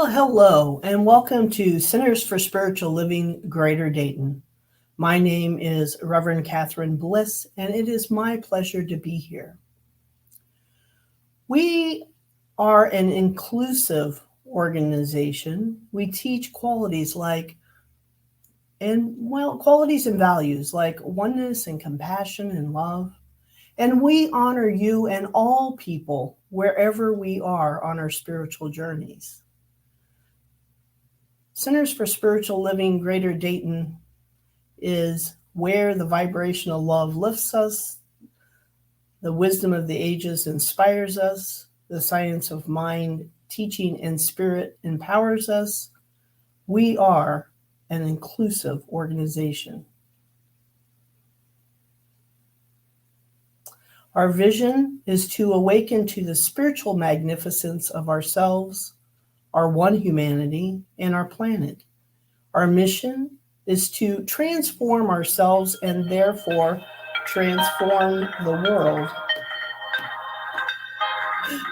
Well, hello, and welcome to Centers for Spiritual Living, Greater Dayton. My name is Reverend Catherine Bliss, and it is my pleasure to be here. We are an inclusive organization. We teach qualities qualities and values like oneness and compassion and love. And we honor you and all people wherever we are on our spiritual journeys. Centers for Spiritual Living Greater Dayton is where the vibration of love lifts us, the wisdom of the ages inspires us, the science of mind, teaching, and spirit empowers us. We are an inclusive organization. Our vision is to awaken to the spiritual magnificence of ourselves, our one humanity, and our planet. Our mission is to transform ourselves and therefore transform the world.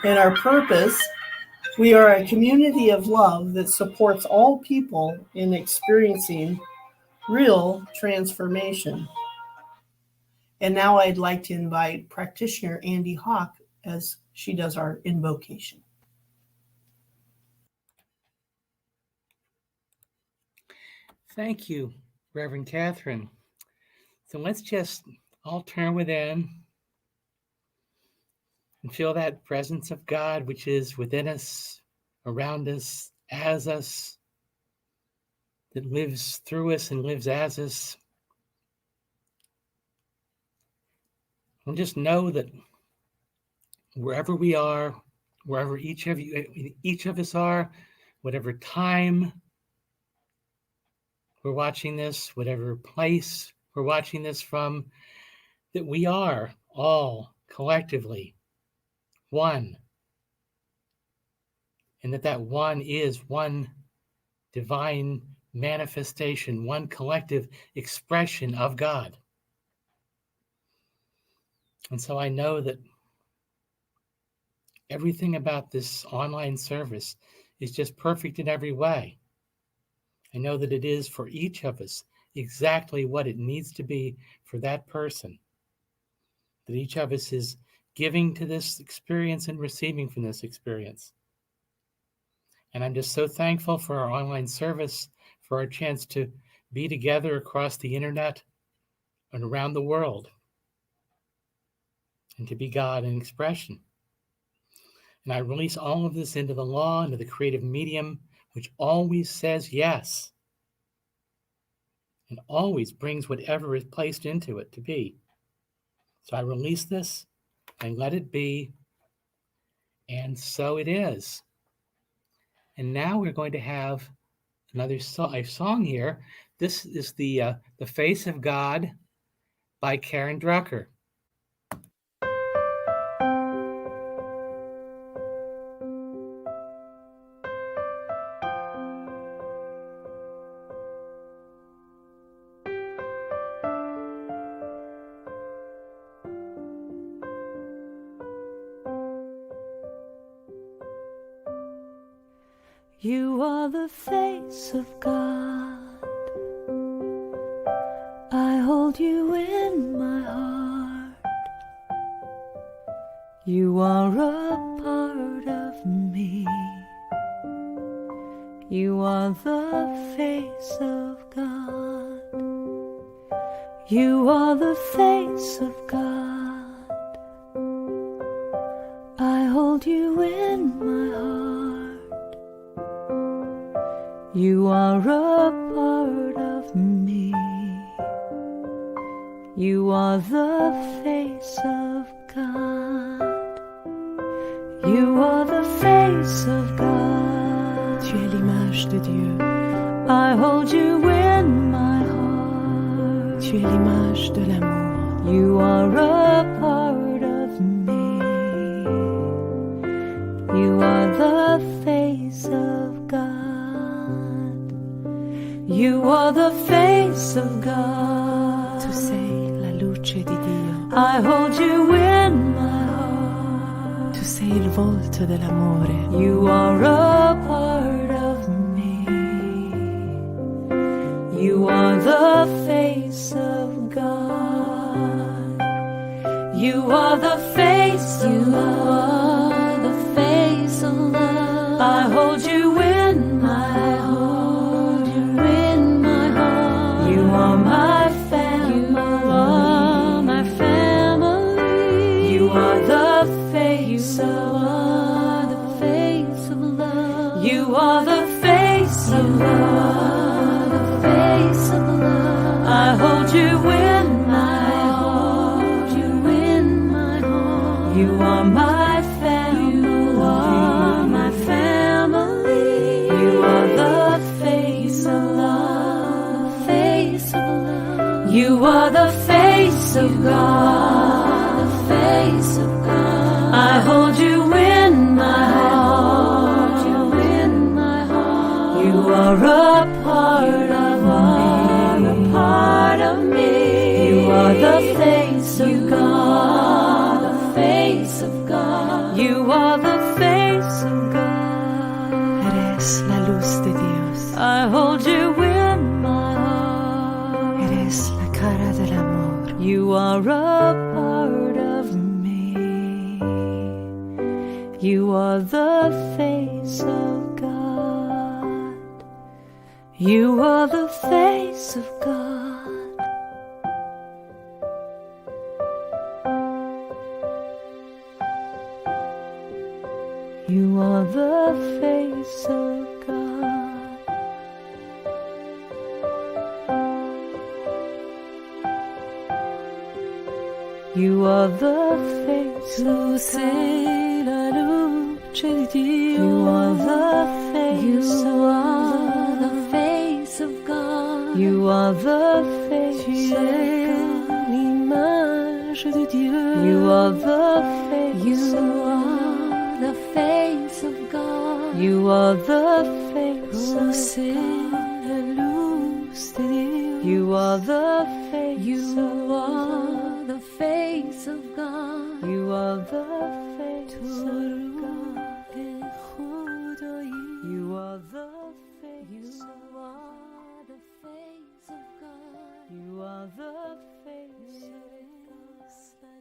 And our purpose, we are a community of love that supports all people in experiencing real transformation. And now I'd like to invite practitioner Andy Hawk as she does our invocation. Thank you, Reverend Catherine. So let's just all turn within and feel that presence of God, which is within us, around us, as us, that lives through us and lives as us. And just know that wherever we are, wherever each of us are, whatever time we're watching this, whatever place we're watching this from, that we are all collectively one. And that one is one divine manifestation, one collective expression of God. And so I know that everything about this online service is just perfect in every way. I know that it is for each of us exactly what it needs to be for that person. That each of us is giving to this experience and receiving from this experience. And I'm just so thankful for our online service, for our chance to be together across the internet and around the world, and to be God in expression. And I release all of this into the law, into the creative medium, which always says yes, and always brings whatever is placed into it to be. So I release this and let it be, and so it is. And now we're going to have another song here. This is the Face of God by Karen Drucker. You are the face of God. I hold you in my heart. You are a part of me. You are the face of God. You are the face of God. I hold you in my heart. You are a part of me. You are the face of God. You are the face of God. Tu es l'image de Dieu. I hold you in my heart. Tu es l'image de l'amour. You are a part of me. You are the face of God. You are the face of God. Tu sei la luce di Dio. I hold you in my heart. Tu sei il volto dell'amore. You are a part of You are the face of God. You are the face, you are the face of love. I hold you in my heart, you in my heart. You are my family, you are my family. You are the face of love, the face of love. You are the face of love, the face of love. I hold you in my heart, you in my heart. You are my family, you are my family. You are the face of love, the face of love. You are the face of God, the face of God. I hold you in my heart, you in my heart. You are a part of me, a part of me. You are the face of God, the face of God. You are the face of God. Eres la luz de Dios. I hold you in my heart. Eres la cara del amor. You are a part of me. You are the face of God. You are the face of God. You are the face of God. You are the face of God. La luce di Dio. You are the face of God. The face of God. You are the face of God. L'image de Dieu. You are the face of God. The face of God. You are the face Oh, of c'est God. la luz de Dios. You are the face of God. The face of God. You are the face of God. You are the face of God. The face of God. You are the face of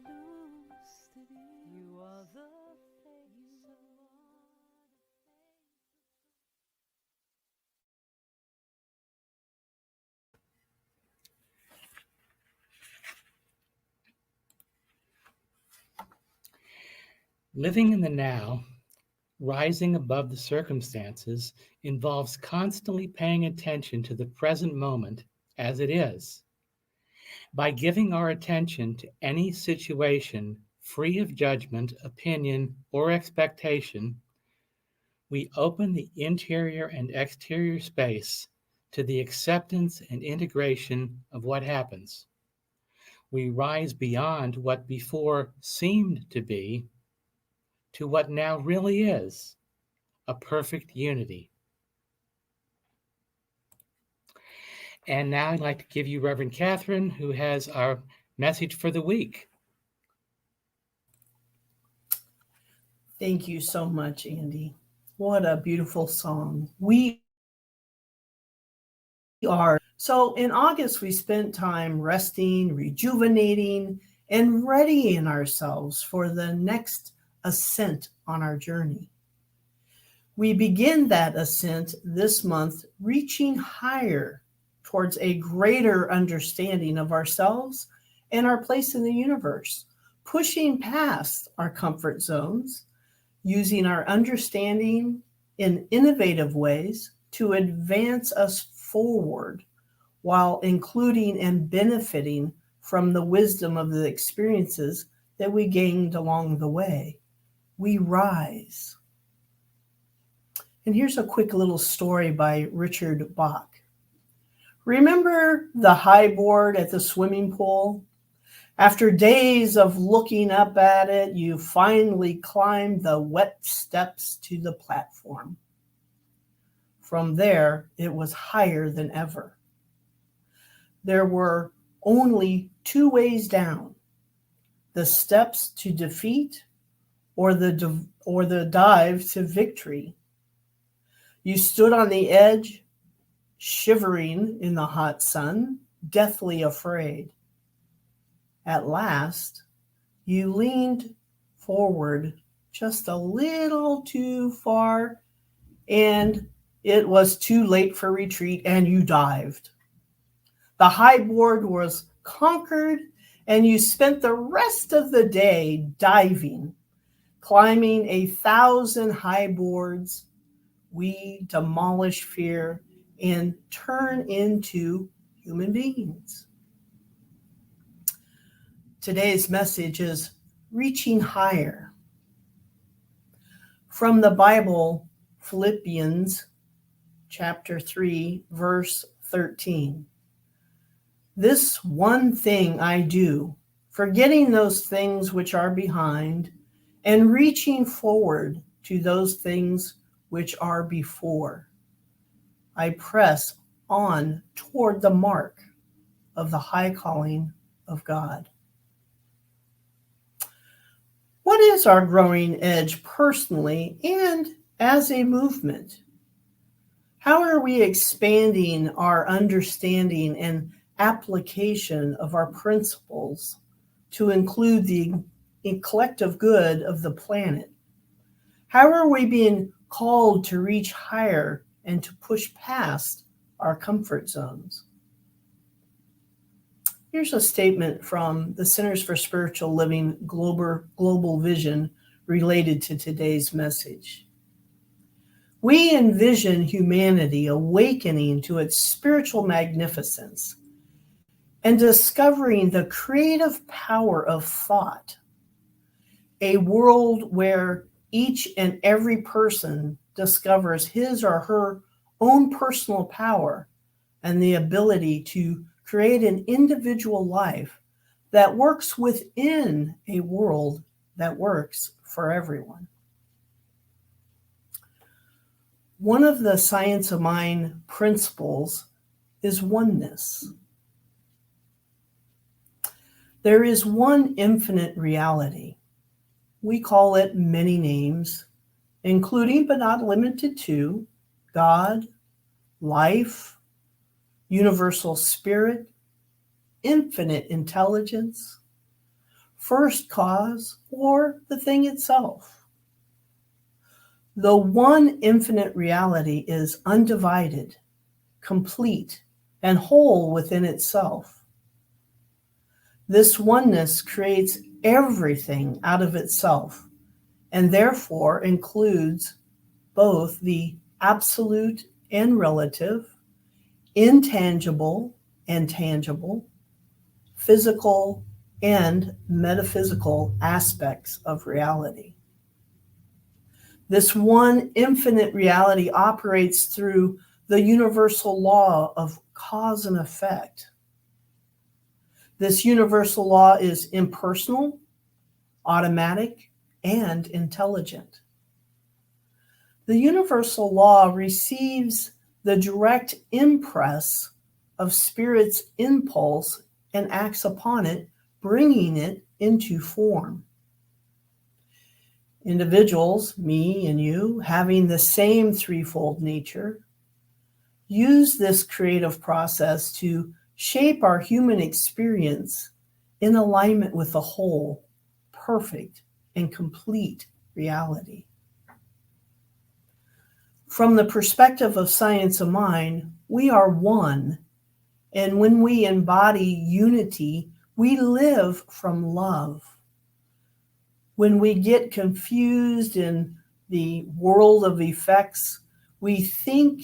God. You are the face of God. Living in the now, rising above the circumstances, involves constantly paying attention to the present moment as it is. By giving our attention to any situation free of judgment, opinion, or expectation, we open the interior and exterior space to the acceptance and integration of what happens. We rise beyond what before seemed to be to what now really is, a perfect unity. And now I'd like to give you Reverend Catherine, who has our message for the week. Thank you so much, Andy. What a beautiful song. We are. So in August, we spent time resting, rejuvenating, and readying ourselves for the next ascent on our journey. We begin that ascent this month, reaching higher towards a greater understanding of ourselves and our place in the universe, pushing past our comfort zones, using our understanding in innovative ways to advance us forward while including and benefiting from the wisdom of the experiences that we gained along the way. We rise. And here's a quick little story by Richard Bach. Remember the high board at the swimming pool? After days of looking up at it, you finally climbed the wet steps to the platform. From there, it was higher than ever. There were only two ways down: the steps to defeat or the dive to victory. You stood on the edge, shivering in the hot sun, deathly afraid. At last, you leaned forward just a little too far, and it was too late for retreat, and you dived. The high board was conquered, and you spent the rest of the day diving, climbing 1,000 high boards. We demolish fear and turn into human beings. Today's message is reaching higher. From the Bible, Philippians chapter 3, verse 13. This one thing I do, forgetting those things which are behind and reaching forward to those things which are before. I press on toward the mark of the high calling of God. What is our growing edge personally and as a movement? How are we expanding our understanding and application of our principles to include the collective good of the planet? How are we being called to reach higher and to push past our comfort zones? Here's a statement from the Centers for Spiritual Living Global Vision related to today's message. We envision humanity awakening to its spiritual magnificence and discovering the creative power of thought, a world where each and every person discovers his or her own personal power and the ability to create an individual life that works within a world that works for everyone. One of the Science of Mind principles is oneness. There is one infinite reality. We call it many names, including but not limited to God, life, universal spirit, infinite intelligence, first cause, or the thing itself. The one infinite reality is undivided, complete, and whole within itself. This oneness creates everything out of itself, and therefore includes both the absolute and relative, intangible and tangible, physical and metaphysical aspects of reality. This one infinite reality operates through the universal law of cause and effect. This universal law is impersonal, automatic, and intelligent. The universal law receives the direct impress of Spirit's impulse and acts upon it, bringing it into form. Individuals, me and you, having the same threefold nature, use this creative process to shape our human experience in alignment with the whole, perfect, and complete reality. From the perspective of Science of Mind, we are one, and when we embody unity, we live from love. When we get confused in the world of effects, we think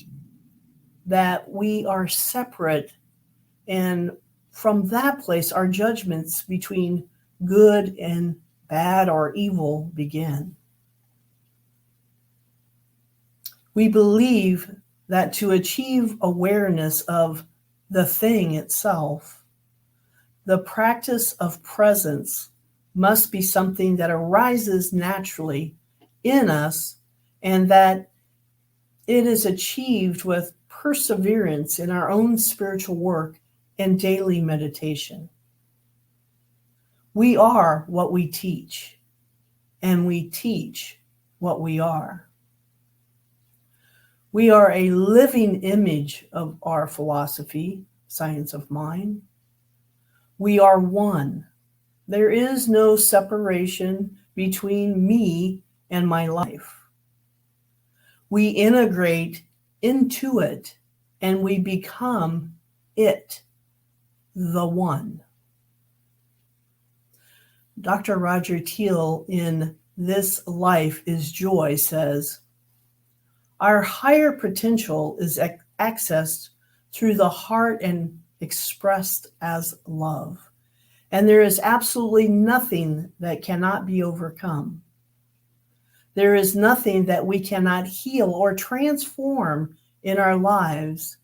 that we are separate, and from that place, our judgments between good and bad or evil begin. We believe that to achieve awareness of the thing itself, the practice of presence must be something that arises naturally in us, and that it is achieved with perseverance in our own spiritual work and daily meditation. We are what we teach, and we teach what we are. We are a living image of our philosophy, science of mind. We are one. There is no separation between me and my life. We integrate into it and we become it, the one. Dr. Roger Teal in This Life is Joy says, our higher potential is accessed through the heart and expressed as love. And there is absolutely nothing that cannot be overcome. There is nothing that we cannot heal or transform in our lives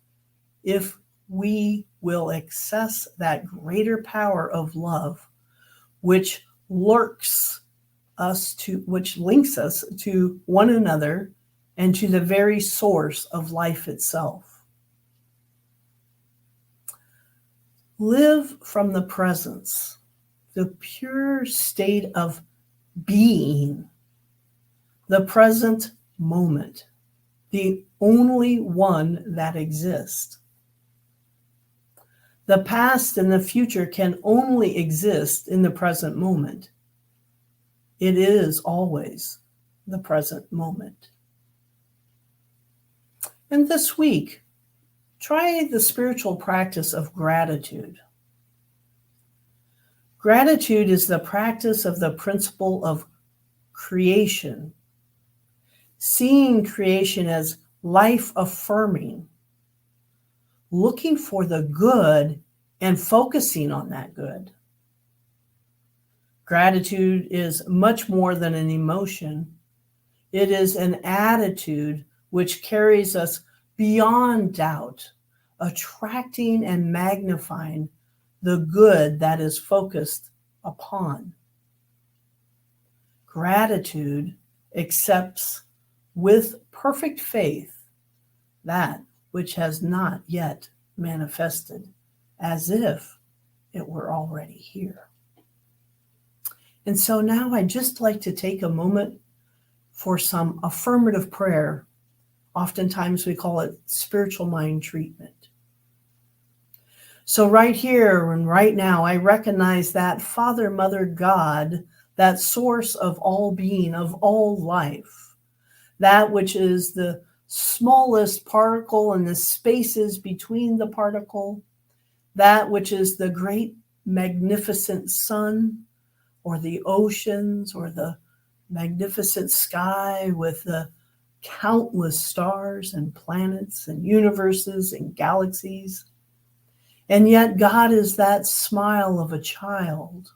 if we will access that greater power of love, which links us to one another and to the very source of life itself. Live from the presence, the pure state of being, the present moment, the only one that exists. The past and the future can only exist in the present moment. It is always the present moment. And this week, try the spiritual practice of gratitude. Gratitude is the practice of the principle of creation, seeing creation as life-affirming, looking for the good and focusing on that good. Gratitude is much more than an emotion. It is an attitude which carries us beyond doubt, attracting and magnifying the good that is focused upon. Gratitude accepts with perfect faith that which has not yet manifested, as if it were already here. And so now I'd just like to take a moment for some affirmative prayer. Oftentimes we call it spiritual mind treatment. So right here and right now, I recognize that Father, Mother, God, that source of all being, of all life, that which is the smallest particle and the spaces between the particle, that which is the great magnificent sun or the oceans or the magnificent sky with the countless stars and planets and universes and galaxies. And yet God is that smile of a child,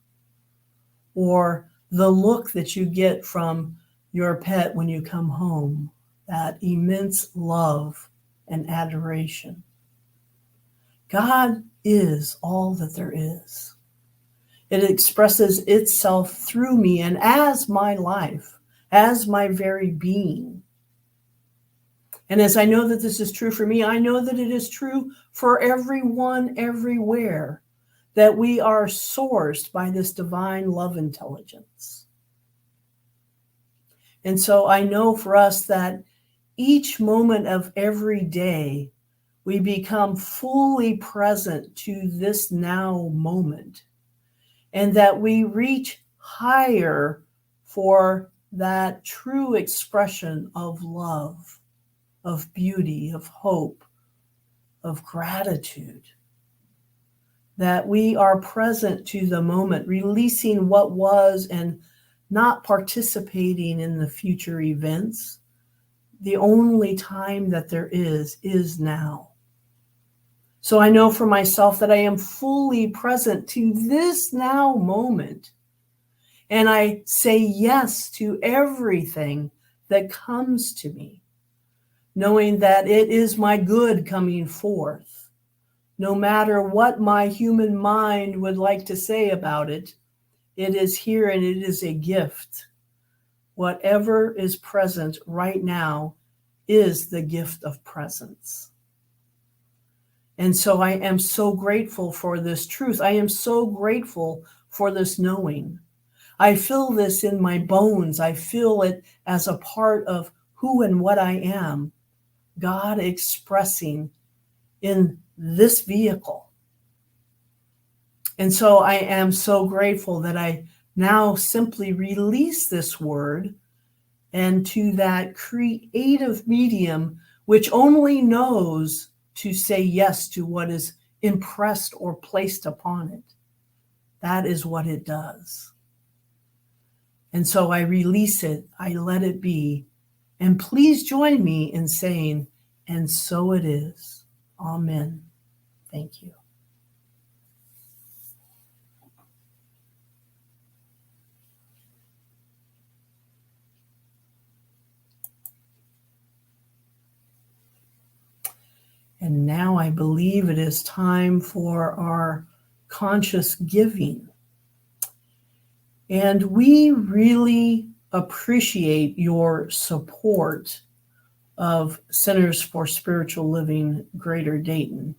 or the look that you get from your pet when you come home, that immense love and adoration. God is all that there is. It expresses itself through me and as my life, as my very being. And as I know that this is true for me, I know that it is true for everyone, everywhere, that we are sourced by this divine love intelligence. And so I know for us that each moment of every day, we become fully present to this now moment, and that we reach higher for that true expression of love, of beauty, of hope, of gratitude. That we are present to the moment, releasing what was and not participating in the future events. The only time that there is now. So I know for myself that I am fully present to this now moment. And I say yes to everything that comes to me, knowing that it is my good coming forth. No matter what my human mind would like to say about it, it is here and it is a gift. Whatever is present right now is the gift of presence. And so I am so grateful for this truth. I am so grateful for this knowing. I feel this in my bones. I feel it as a part of who and what I am, God expressing in this vehicle. And so I am so grateful that I now simply release this word and to that creative medium, which only knows to say yes to what is impressed or placed upon it. That is what it does. And so I release it, I let it be. And please join me in saying, and so it is. Amen. Thank you. And now I believe it is time for our conscious giving. And we really appreciate your support of Centers for Spiritual Living Greater Dayton.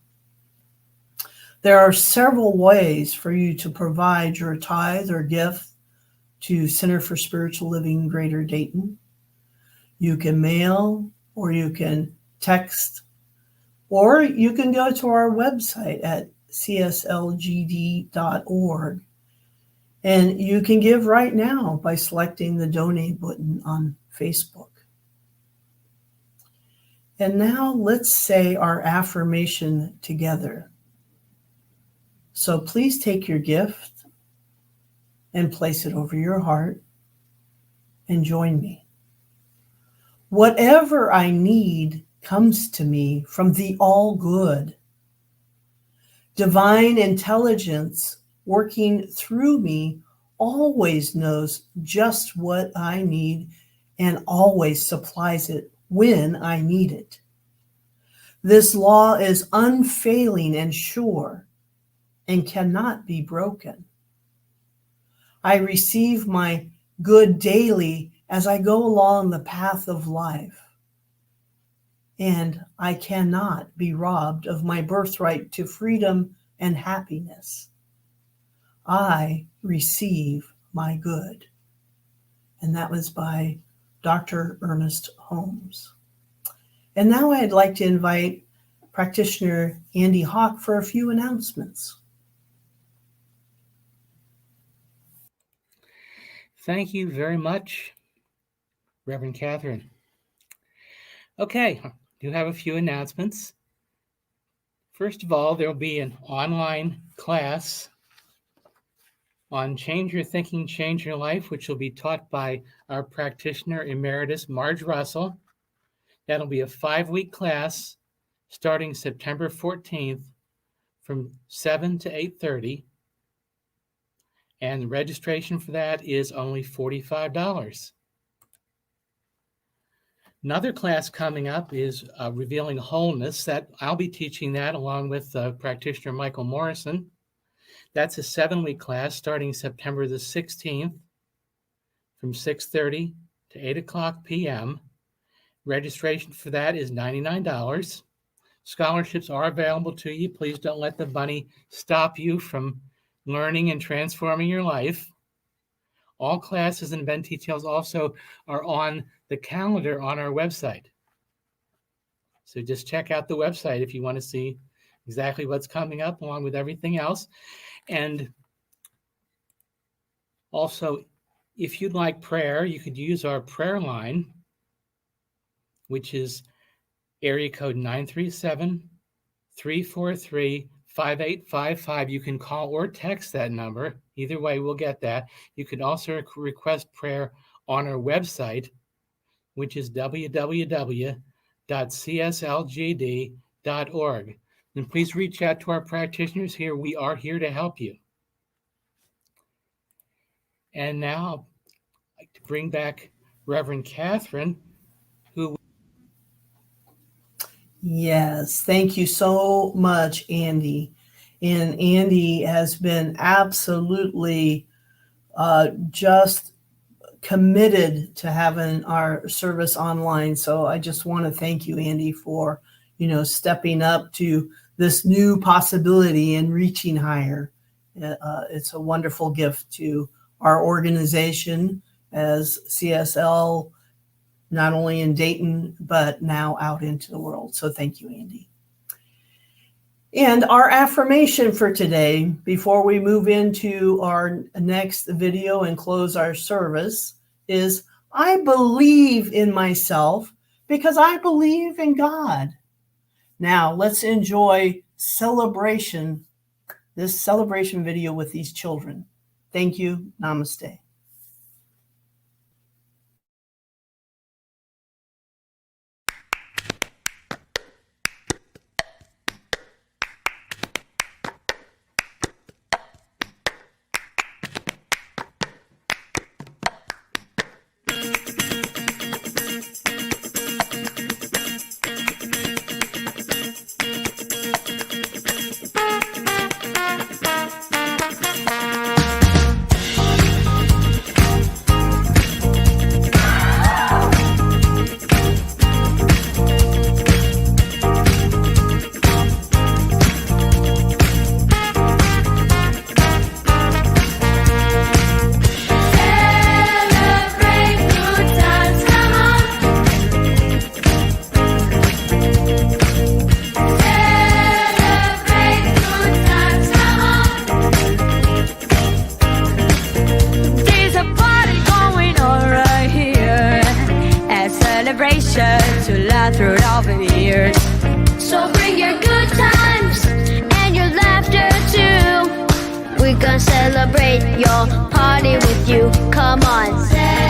There are several ways for you to provide your tithe or gift to Center for Spiritual Living Greater Dayton. You can mail, or you can text, or you can go to our website at CSLGD.org. And you can give right now by selecting the donate button on Facebook. And now let's say our affirmation together. So please take your gift and place it over your heart and join me. Whatever I need comes to me from the all good. Divine intelligence working through me always knows just what I need and always supplies it when I need it. This law is unfailing and sure and cannot be broken. I receive my good daily as I go along the path of life, and I cannot be robbed of my birthright to freedom and happiness. I receive my good. And that was by Dr. Ernest Holmes. And now I'd like to invite practitioner Andy Hawk for a few announcements. Thank you very much, Reverend Catherine. Okay, I do have a few announcements. First of all, there will be an online class on Change Your Thinking, Change Your Life, which will be taught by our practitioner emeritus, Marge Russell. That'll be a 5-week class starting September 14th from 7 to 8:30. And the registration for that is only $45. Another class coming up is Revealing Wholeness. That I'll be teaching that along with practitioner Michael Morrison. That's a 7-week class starting September the 16th from 6:30 to 8 o'clock p.m. Registration for that is $99. Scholarships are available to you. Please don't let the money stop you from learning and transforming your life. All classes and event details also are on the calendar on our website. So just check out the website if you want to see exactly what's coming up along with everything else. And also, if you'd like prayer, you could use our prayer line, which is area code 937-343-5855. You can call or text that number. Either way, we'll get that. You can also request prayer on our website, which is www.cslgd.org. And please reach out to our practitioners here. We are here to help you. And now I'd like to bring back Reverend Catherine, who... Yes, thank you so much, Andy. And Andy has been absolutely just committed to having our service online. So I just want to thank you, Andy, for, stepping up to this new possibility and reaching higher. It's a wonderful gift to our organization as CSL not only in Dayton, but now out into the world. So thank you, Andy. And our affirmation for today, before we move into our next video and close our service, is I believe in myself because I believe in God. Now let's enjoy this celebration video with these children. Thank you. Namaste. To last throughout the years. So bring your good times and your laughter too. We gonna celebrate your party with you. Come on. Celebration.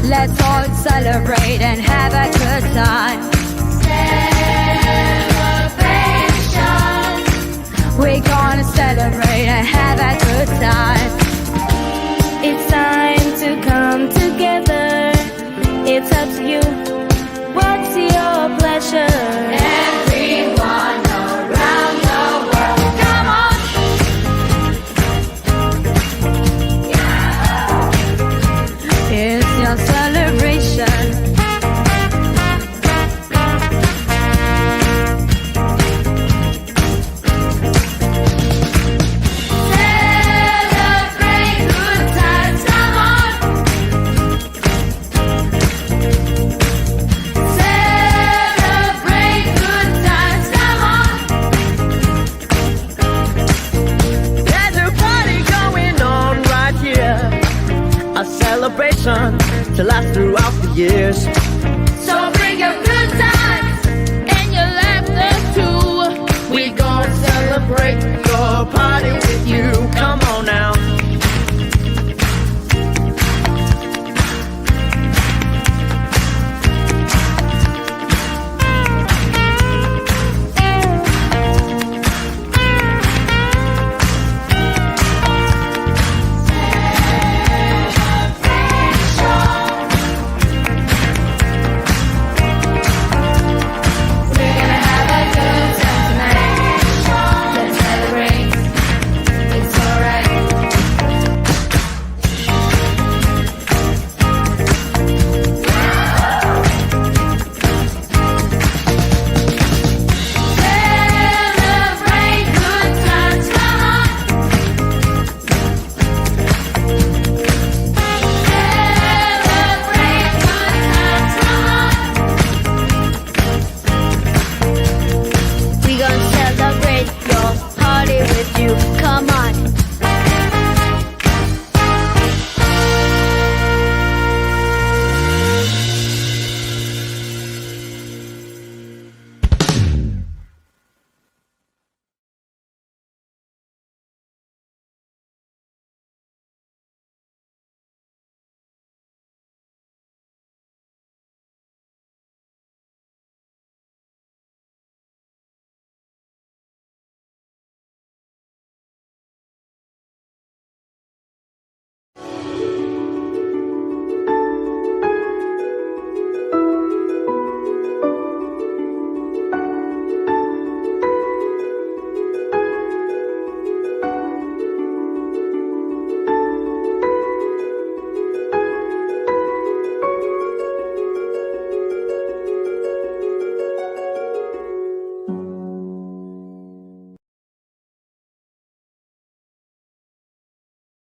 Let's all celebrate and have a good time. Celebration. We gonna celebrate and have a good time. It's time to come together. It's up to you. What's your pleasure? Everyone around the world, come on. Yeah. It's your celebration. Celebration to last throughout the years. So bring your good times and your laughter too. We gon' celebrate your party with you.